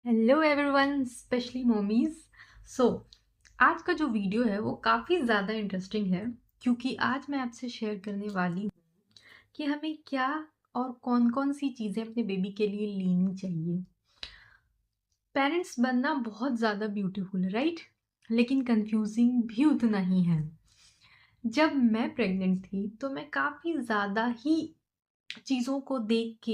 Hello everyone, specially mommies. So आज का जो वीडियो है वो काफ़ी ज़्यादा इंटरेस्टिंग है क्योंकि आज मैं आपसे शेयर करने वाली हूँ कि हमें क्या और कौन कौन सी चीज़ें अपने बेबी के लिए लेनी चाहिए। पेरेंट्स बनना बहुत ज़्यादा ब्यूटीफुल है, राइट? लेकिन कंफ्यूजिंग भी उतना ही है। जब मैं प्रेग्नेंट थी तो मैं काफ़ी ज़्यादा ही चीज़ों को देख के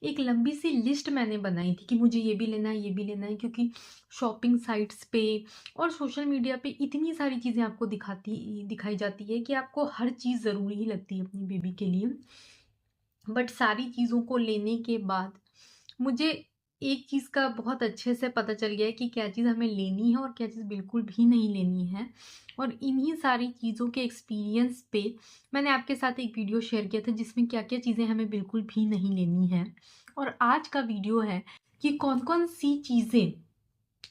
एक लंबी सी लिस्ट मैंने बनाई थी कि मुझे ये भी लेना है, ये भी लेना है, क्योंकि शॉपिंग साइट्स पे और सोशल मीडिया पे इतनी सारी चीज़ें आपको दिखाई जाती है कि आपको हर चीज़ ज़रूरी ही लगती है अपनी बेबी के लिए। बट सारी चीज़ों को लेने के बाद मुझे एक चीज़ का बहुत अच्छे से पता चल गया है कि क्या चीज़ हमें लेनी है और क्या चीज़ बिल्कुल भी नहीं लेनी है। और इन्हीं सारी चीज़ों के एक्सपीरियंस पे मैंने आपके साथ एक वीडियो शेयर किया था जिसमें क्या क्या चीज़ें हमें बिल्कुल भी नहीं लेनी है। और आज का वीडियो है कि कौन कौन सी चीज़ें,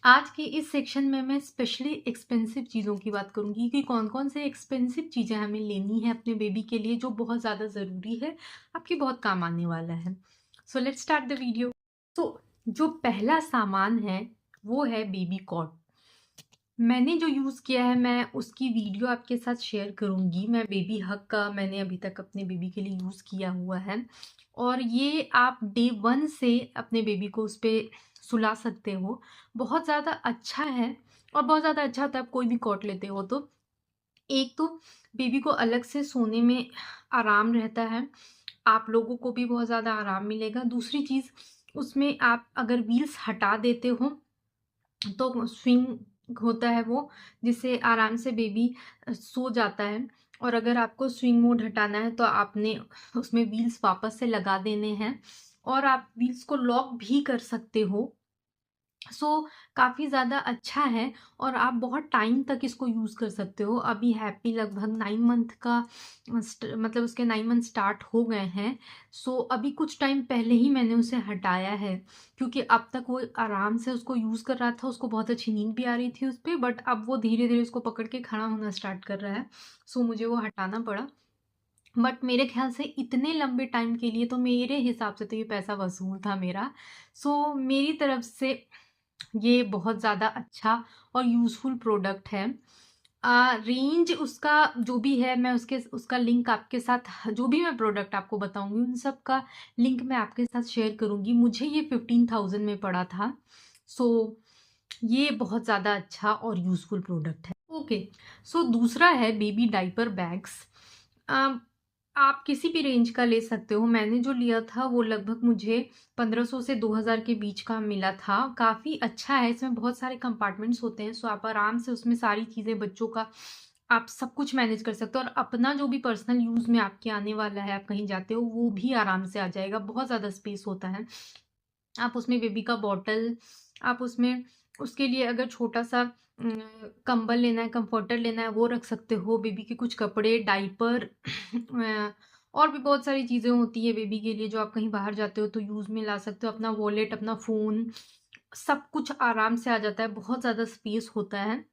आज के इस सेक्शन में मैं स्पेशली एक्सपेंसिव चीज़ों की बात करूंगी कि कौन कौन से एक्सपेंसिव चीज़ें हमें लेनी है अपने बेबी के लिए जो बहुत ज़्यादा ज़रूरी है, आपकी बहुत काम आने वाला है। So let's start the video. तो जो पहला सामान है वो है बेबी कॉट। मैंने जो यूज़ किया है मैं उसकी वीडियो आपके साथ शेयर करूँगी। मैं बेबी हग का मैंने अभी तक अपने बेबी के लिए यूज़ किया हुआ है और ये आप डे 1 से अपने बेबी को उस पे सुला सकते हो। बहुत ज़्यादा अच्छा है और बहुत ज़्यादा अच्छा होता है आप कोई भी कॉट लेते हो तो। एक तो बेबी को अलग से सोने में आराम रहता है, आप लोगों को भी बहुत ज़्यादा आराम मिलेगा। दूसरी चीज़, उसमें आप अगर व्हील्स हटा देते हो तो स्विंग होता है वो, जिससे आराम से बेबी सो जाता है। और अगर आपको स्विंग मोड हटाना है तो आपने उसमें व्हील्स वापस से लगा देने हैं और आप व्हील्स को लॉक भी कर सकते हो। सो काफ़ी ज़्यादा अच्छा है और आप बहुत टाइम तक इसको यूज़ कर सकते हो। अभी हैप्पी लगभग 9 मंथ का मतलब उसके 9 मंथ स्टार्ट हो गए हैं। सो अभी कुछ टाइम पहले ही मैंने उसे हटाया है क्योंकि अब तक वो आराम से उसको यूज़ कर रहा था, उसको बहुत अच्छी नींद भी आ रही थी उस पे, बट अब वो धीरे-धीरे उसको पकड़ के खड़ा होना स्टार्ट कर रहा है। सो मुझे वो हटाना पड़ा। बट मेरे ख़्याल से इतने लंबे टाइम के लिए तो मेरे हिसाब से तो ये पैसा वसूल था मेरा। सो मेरी तरफ से ये बहुत ज़्यादा अच्छा और यूज़फुल प्रोडक्ट है। रेंज उसका जो भी है मैं उसका लिंक आपके साथ, जो भी मैं प्रोडक्ट आपको बताऊँगी उन सब का लिंक मैं आपके साथ शेयर करूँगी। मुझे ये 15,000 में पड़ा था। सो ये बहुत ज़्यादा अच्छा और यूज़फुल प्रोडक्ट है। ओके, सो दूसरा है बेबी डायपर बैग्स। आप किसी भी रेंज का ले सकते हो। मैंने जो लिया था वो लगभग मुझे 1500 से 2000 के बीच का मिला था। काफ़ी अच्छा है, इसमें बहुत सारे कंपार्टमेंट्स होते हैं, सो आप आराम से उसमें सारी चीज़ें बच्चों का आप सब कुछ मैनेज कर सकते हो और अपना जो भी पर्सनल यूज़ में आपके आने वाला है, आप कहीं जाते हो, वो भी आराम से आ जाएगा। बहुत ज़्यादा स्पेस होता है। आप उसमें बेबी का बॉटल, आप उसमें उसके लिए अगर छोटा-सा कंबल लेना है, कंफर्टर लेना है, वो रख सकते हो। बेबी के कुछ कपड़े, डायपर और भी बहुत सारी चीज़ें होती है बेबी के लिए जो आप कहीं बाहर जाते हो तो यूज़ में ला सकते हो। अपना वॉलेट, अपना फ़ोन, सब कुछ आराम से आ जाता है। बहुत ज़्यादा स्पेस होता है।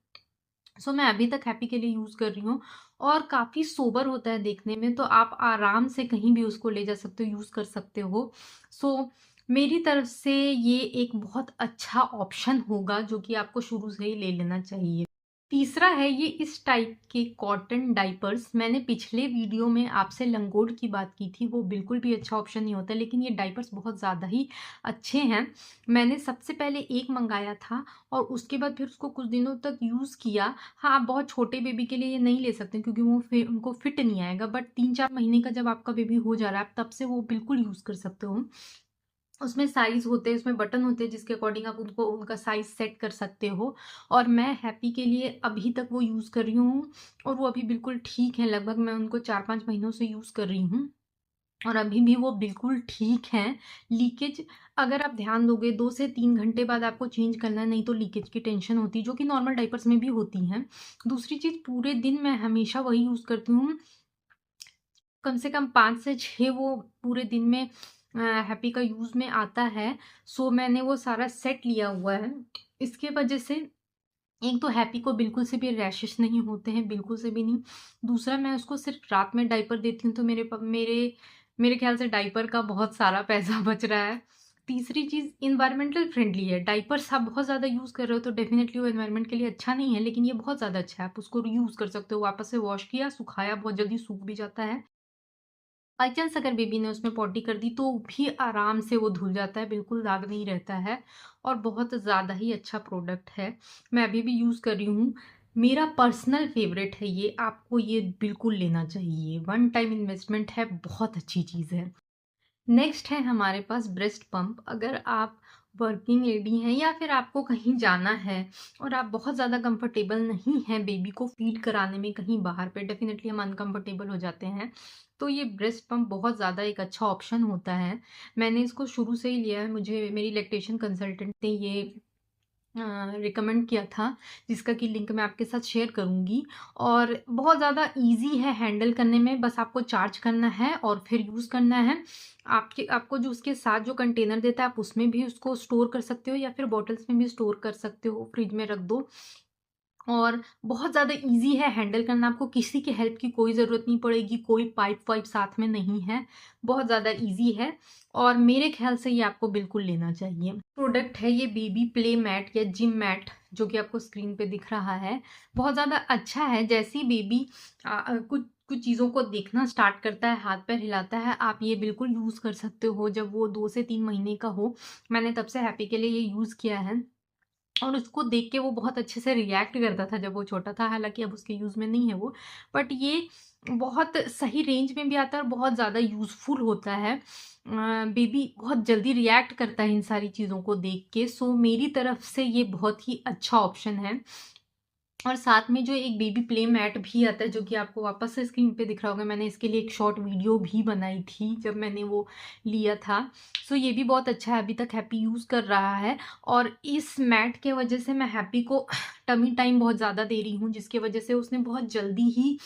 सो मैं अभी तक हैप्पी के लिए यूज़ कर रही हूँ और काफ़ी सोबर होता है देखने में, तो आप आराम से कहीं भी उसको ले जा सकते हो, यूज़ कर सकते हो। सो मेरी तरफ से ये एक बहुत अच्छा ऑप्शन होगा जो कि आपको शुरू से ही ले लेना चाहिए। तीसरा है ये इस टाइप के कॉटन डाइपर्स। मैंने पिछले वीडियो में आपसे लंगोट की बात की थी, वो बिल्कुल भी अच्छा ऑप्शन नहीं होता, लेकिन ये डाइपर्स बहुत ज़्यादा ही अच्छे हैं। मैंने सबसे पहले एक मंगाया था और उसके बाद फिर उसको कुछ दिनों तक यूज़ किया। हाँ, आप बहुत छोटे बेबी के लिए ये नहीं ले सकते क्योंकि वो फिर उनको फिट नहीं आएगा, बट 3-4 महीने का जब आपका बेबी हो जा रहा है, आप तब से वो बिल्कुल यूज़ कर सकते हो। उसमें साइज़ होते हैं, उसमें बटन होते हैं जिसके अकॉर्डिंग आप उनको उनका साइज़ सेट कर सकते हो और मैं हैप्पी के लिए अभी तक वो यूज़ कर रही हूँ और वो अभी बिल्कुल ठीक है। लगभग मैं उनको 4-5 महीनों से यूज़ कर रही हूँ और अभी भी वो बिल्कुल ठीक हैं। लीकेज अगर आप ध्यान दोगे 2 से 3 घंटे बाद आपको चेंज करना है, नहीं तो लीकेज की टेंशन होती है, जो कि नॉर्मल डायपर्स में भी होती हैं। दूसरी चीज़, पूरे दिन मैं हमेशा वही यूज़ करती हूँ। कम से कम 5 से 6 वो पूरे दिन में हैप्पी का यूज़ में आता है। सो मैंने वो सारा सेट लिया हुआ है। इसके वजह से एक तो हैप्पी को बिल्कुल से भी रैशेस नहीं होते हैं, बिल्कुल से भी नहीं। दूसरा, मैं उसको सिर्फ रात में डायपर देती हूँ तो मेरे ख्याल से डायपर का बहुत सारा पैसा बच रहा है। तीसरी चीज़ एनवायरमेंटल फ्रेंडली है। डायपर्स आप बहुत ज़्यादा यूज़ कर रहे हो तो डेफ़िनेटली वो एनवायरनमेंट के लिए अच्छा नहीं है, लेकिन ये बहुत ज़्यादा अच्छा है। आप उसको रीयूज़ कर सकते हो, वापस से वॉश किया, सुखाया, बहुत जल्दी सूख भी जाता है। बाई चांस अगर बेबी ने उसमें पॉटी कर दी तो भी आराम से वो धुल जाता है, बिल्कुल दाग नहीं रहता है और बहुत ज़्यादा ही अच्छा प्रोडक्ट है। मैं अभी भी यूज़ कर रही हूँ। मेरा पर्सनल फ़ेवरेट है ये, आपको ये बिल्कुल लेना चाहिए। वन टाइम इन्वेस्टमेंट है, बहुत अच्छी चीज़ है। नेक्स्ट है हमारे पास ब्रेस्ट पंप। अगर आप वर्किंग लेडी हैं या फिर आपको कहीं जाना है और आप बहुत ज़्यादा कंफर्टेबल नहीं हैं बेबी को फीड कराने में कहीं बाहर पे, डेफिनेटली हम अनकंफर्टेबल हो जाते हैं, तो ये ब्रेस्ट पंप बहुत ज़्यादा एक अच्छा ऑप्शन होता है। मैंने इसको शुरू से ही लिया है, मुझे मेरी लैक्टेशन कंसल्टेंट ने ये रिकमेंड किया था, जिसका कि लिंक मैं आपके साथ शेयर करूँगी। और बहुत ज़्यादा ईज़ी है हैंडल करने में, बस आपको चार्ज करना है और फिर यूज़ करना है। आपको जो उसके साथ जो कंटेनर देता है, आप उसमें भी उसको स्टोर कर सकते हो या फिर बॉटल्स में भी स्टोर कर सकते हो, फ्रिज में रख दो। और बहुत ज़्यादा ईज़ी है हैंडल करना, आपको किसी की हेल्प की कोई ज़रूरत नहीं पड़ेगी, कोई पाइप वाइप साथ में नहीं है, बहुत ज़्यादा ईज़ी है और मेरे ख़्याल से ये आपको बिल्कुल लेना चाहिए। प्रोडक्ट है ये बेबी प्ले मैट या जिम मैट, जो कि आपको स्क्रीन पे दिख रहा है। बहुत ज़्यादा अच्छा है, जैसे ही बेबी कुछ कुछ चीज़ों को देखना स्टार्ट करता है, हाथ-पैर हिलाता है, आप ये बिल्कुल यूज़ कर सकते हो जब वो 2 से 3 महीने का हो। मैंने तब से हैप्पी के लिए ये यूज़ किया है। और उसको देख के वो बहुत अच्छे से रिएक्ट करता था जब वो छोटा था, हालाँकि अब उसके यूज़ में नहीं है वो। बट ये बहुत सही रेंज में भी आता है और बहुत ज़्यादा यूज़फुल होता है। बेबी बहुत जल्दी रिएक्ट करता है इन सारी चीज़ों को देख के, सो मेरी तरफ से ये बहुत ही अच्छा ऑप्शन है। और साथ में जो एक बेबी प्ले मैट भी आता है, जो कि आपको वापस से स्क्रीन पे दिख रहा होगा, मैंने इसके लिए एक शॉर्ट वीडियो भी बनाई थी जब मैंने वो लिया था। सो ये भी बहुत अच्छा है, अभी तक हैप्पी यूज़ कर रहा है और इस मैट के वजह से मैं हैप्पी को टमी टाइम बहुत ज़्यादा दे रही हूँ, जिसकी वजह से उसने बहुत जल्दी ही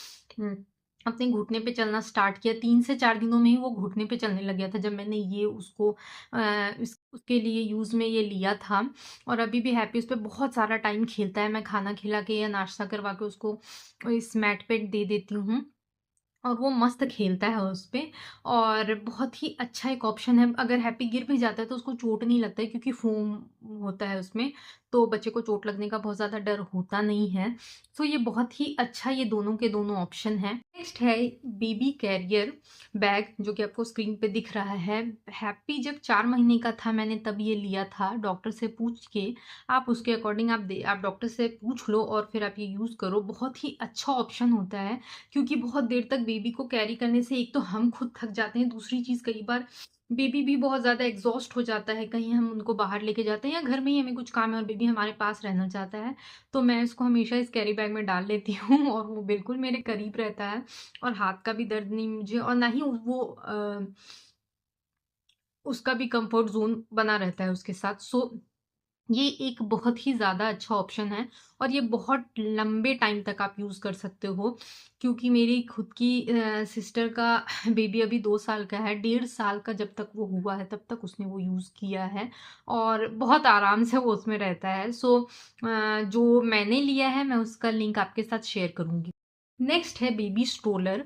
अपने घुटने पे चलना स्टार्ट किया। 3 से 4 दिनों में ही वो घुटने पे चलने लग गया था जब मैंने ये उसको उसके लिए यूज़ में ये लिया था। और अभी भी हैप्पी उस पे बहुत सारा टाइम खेलता है। मैं खाना खिला के या नाश्ता करवा के उसको इस मैट पे दे देती हूँ और वो मस्त खेलता है उस पे। और बहुत ही अच्छा एक ऑप्शन है, अगर हैप्पी गिर भी जाता है तो उसको चोट नहीं लगता है, क्योंकि फ़ोम होता है उसमें, तो बच्चे को चोट लगने का बहुत ज़्यादा डर होता नहीं है। सो ये बहुत ही अच्छा, ये दोनों के दोनों ऑप्शन हैं। नेक्स्ट है बेबी कैरियर बैग, जो कि आपको स्क्रीन पे दिख रहा है। हैप्पी जब 4 महीने का था मैंने तब ये लिया था, डॉक्टर से पूछ के। आप उसके अकॉर्डिंग आप डॉक्टर से पूछ लो और फिर आप ये यूज़ करो, बहुत ही अच्छा ऑप्शन होता है। क्योंकि बहुत देर तक बेबी को कैरी करने से एक तो हम खुद थक जाते हैं, दूसरी चीज़ कई बार बेबी भी बहुत ज़्यादा एग्ज़ॉस्ट हो जाता है, कहीं हम उनको बाहर लेके जाते हैं या घर में ही हमें कुछ काम है और बेबी हमारे पास रहना चाहता है, तो मैं इसको हमेशा इस कैरी बैग में डाल लेती हूँ और वो बिल्कुल मेरे करीब रहता है और हाथ का भी दर्द नहीं मुझे, और ना ही वो उसका भी कंफर्ट ज़ोन बना रहता है उसके साथ। सो ये एक बहुत ही ज़्यादा अच्छा ऑप्शन है और ये बहुत लंबे टाइम तक आप यूज़ कर सकते हो, क्योंकि मेरी खुद की सिस्टर का बेबी अभी 2 साल का है, 1.5 साल का जब तक वो हुआ है तब तक उसने वो यूज़ किया है और बहुत आराम से वो उसमें रहता है। सो जो मैंने लिया है मैं उसका लिंक आपके साथ शेयर करूँगी। नेक्स्ट है बेबी स्ट्रोलर।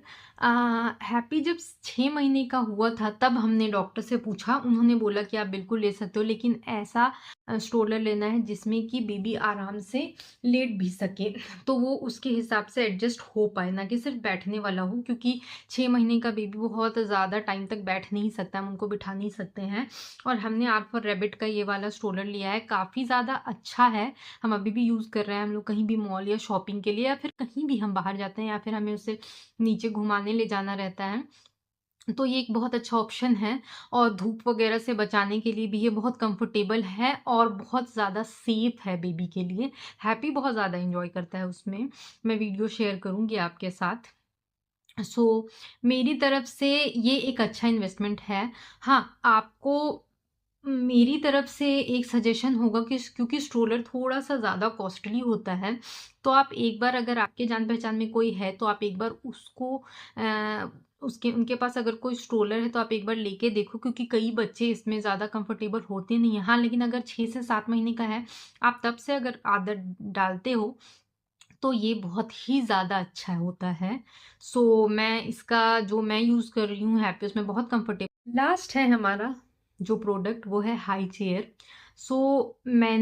हैप्पी जब 6 महीने का हुआ था तब हमने डॉक्टर से पूछा, उन्होंने बोला कि आप बिल्कुल ले सकते हो, लेकिन ऐसा स्ट्रोलर लेना है जिसमें कि बेबी आराम से लेट भी सके, तो वो उसके हिसाब से एडजस्ट हो पाए, ना कि सिर्फ बैठने वाला हो, क्योंकि 6 महीने का बेबी बहुत ज़्यादा टाइम तक बैठ नहीं सकता, हम उनको बिठा नहीं सकते हैं। और हमने आर फॉर रैबिट का ये वाला स्ट्रोलर लिया है, काफ़ी ज़्यादा अच्छा है, हम अभी भी यूज़ कर रहे हैं। हम लोग कहीं भी मॉल या शॉपिंग के लिए या फिर कहीं भी हम बाहर जाते हैं या फिर हमें उसे नीचे घुमाने ले जाना रहता है, तो ये एक बहुत अच्छा ऑप्शन है और धूप वगैरह से बचाने के लिए भी ये बहुत कंफर्टेबल है और बहुत ज़्यादा सेफ है बेबी के लिए। हैप्पी बहुत ज़्यादा एन्जॉय करता है उसमें, मैं वीडियो शेयर करूँगी आपके साथ। सो मेरी तरफ से ये एक अच्छा इन्वेस्टमेंट है। हाँ, आपको मेरी तरफ से एक सजेशन होगा कि क्योंकि स्ट्रोलर थोड़ा-सा ज़्यादा कॉस्टली होता है, तो आप एक बार, अगर आपके जान-पहचान में कोई है, तो आप एक बार उसको उसके उनके पास अगर कोई स्ट्रोलर है, तो आप एक बार लेके देखो, क्योंकि कई बच्चे इसमें ज़्यादा कंफर्टेबल होते नहीं हैं। हाँ, लेकिन अगर 6 से 7 महीने का है, आप तब से अगर आदत डालते हो, तो ये बहुत ही ज़्यादा अच्छा होता है। सो मैं इसका जो मैं यूज़ कर रही हूँ हैप्पी, उसमें बहुत कंफर्टेबल। लास्ट है हमारा जो प्रोडक्ट वो है हाई चेयर। सो मैं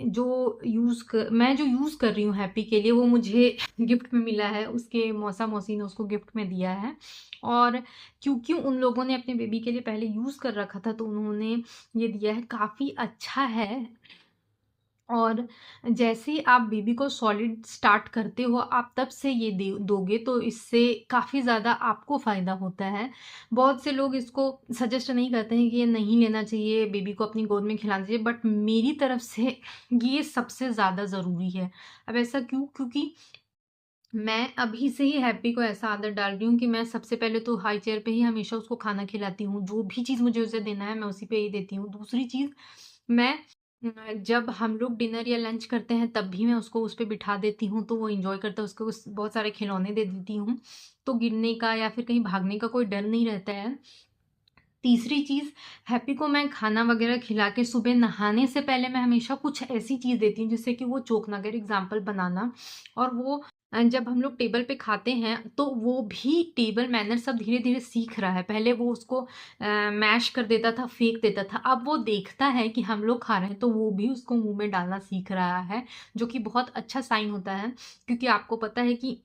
जो यूज़ कर रही हूँ हैप्पी के लिए वो मुझे गिफ्ट में मिला है, उसके मौसा मौसी ने उसको गिफ्ट में दिया है। और क्योंकि उन लोगों ने अपने बेबी के लिए पहले यूज़ कर रखा था तो उन्होंने ये दिया है, काफ़ी अच्छा है। और जैसे ही आप बेबी को सॉलिड स्टार्ट करते हो, आप तब से ये दे दोगे तो इससे काफ़ी ज़्यादा आपको फ़ायदा होता है। बहुत से लोग इसको सजेस्ट नहीं करते हैं कि ये नहीं लेना चाहिए, बेबी को अपनी गोद में खिलाना चाहिए, बट मेरी तरफ से ये सबसे ज़्यादा ज़रूरी है। अब ऐसा क्यों? क्योंकि मैं अभी से ही हैप्पी को ऐसा आदत डाल रही हूँ कि मैं सबसे पहले तो हाई चेयर पे ही हमेशा उसको खाना खिलाती हूँ। जो भी चीज़ मुझे उसे देना है मैं उसी पे ही देती हूँ। दूसरी चीज़, मैं जब हम लोग डिनर या लंच करते हैं तब भी मैं उसको उस पे बिठा देती हूँ तो वो एन्जॉय करता है। उसको बहुत सारे खिलौने दे देती हूँ, तो गिरने का या फिर कहीं भागने का कोई डर नहीं रहता है। तीसरी चीज़, हैप्पी को मैं खाना वगैरह खिला के सुबह नहाने से पहले मैं हमेशा कुछ ऐसी चीज़ देती हूँ जिससे कि वो चोक ना करे, एग्ज़ाम्पल बनाना। और वो जब हम लोग टेबल पे खाते हैं तो वो भी टेबल मैनर्स अब धीरे-धीरे सीख रहा है। पहले वो उसको मैश कर देता था, फेंक देता था। अब वो देखता है कि हम लोग खा रहे हैं तो वो भी उसको मुँह में डालना सीख रहा है, जो कि बहुत अच्छा साइन होता है। क्योंकि आपको पता है कि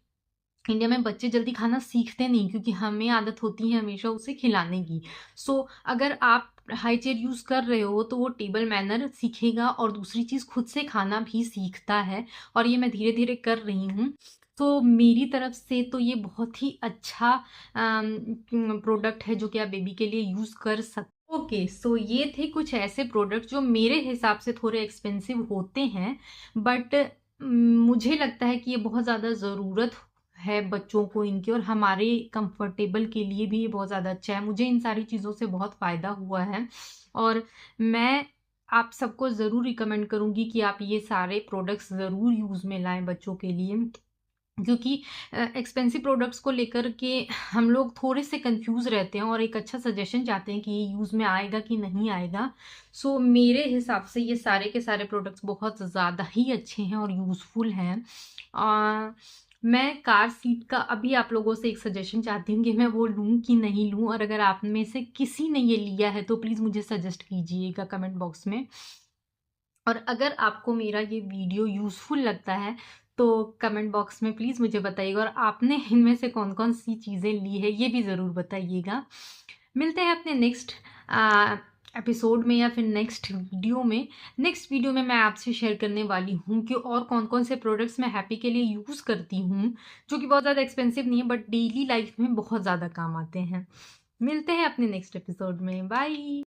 इंडिया में बच्चे जल्दी खाना सीखते नहीं, क्योंकि हमें आदत होती है हमेशा उसे खिलाने की। सो अगर आप हाई चेयर यूज़ कर रहे हो तो वो टेबल मैनर सीखेगा और दूसरी चीज़ खुद से खाना भी सीखता है, और ये मैं धीरे-धीरे कर रही हूँ। तो मेरी तरफ से तो ये बहुत ही अच्छा प्रोडक्ट है जो कि आप बेबी के लिए यूज़ कर ओके, सो ये थे कुछ ऐसे प्रोडक्ट जो मेरे हिसाब से थोड़े एक्सपेंसिव होते हैं, बट मुझे लगता है कि ये बहुत ज़्यादा ज़रूरत है बच्चों को इनकी, और हमारे कंफर्टेबल के लिए भी ये बहुत ज़्यादा अच्छा है। मुझे इन सारी चीज़ों से बहुत फ़ायदा हुआ है, और मैं आप सबको ज़रूर रिकमेंड करूँगी कि आप ये सारे प्रोडक्ट्स ज़रूर यूज़ में लाएँ बच्चों के लिए। क्योंकि एक्सपेंसिव प्रोडक्ट्स को लेकर के हम लोग थोड़े से कंफ्यूज रहते हैं और एक अच्छा सजेशन चाहते हैं कि ये यूज़ में आएगा कि नहीं आएगा। सो मेरे हिसाब से ये सारे के सारे प्रोडक्ट्स बहुत ज़्यादा ही अच्छे हैं और यूज़फुल हैं। मैं कार सीट का अभी आप लोगों से एक सजेशन चाहती हूँ कि मैं वो लूँ कि नहीं लूँ, और अगर आप में से किसी ने ये लिया है तो प्लीज़ मुझे सजेस्ट कीजिएगा कमेंट बॉक्स में। और अगर आपको मेरा ये वीडियो यूज़फुल लगता है तो कमेंट बॉक्स में प्लीज़ मुझे बताइएगा, और आपने इनमें से कौन-कौन सी चीज़ें ली है ये भी ज़रूर बताइएगा। मिलते हैं अपने नेक्स्ट एपिसोड में या फिर नेक्स्ट वीडियो में। नेक्स्ट वीडियो में मैं आपसे शेयर करने वाली हूँ कि और कौन-कौन से प्रोडक्ट्स मैं हैप्पी के लिए यूज़ करती हूँ, जो कि बहुत ज़्यादा एक्सपेंसिव नहीं है बट डेली लाइफ में बहुत ज़्यादा काम आते हैं। मिलते हैं अपने नेक्स्ट एपिसोड में। बाय।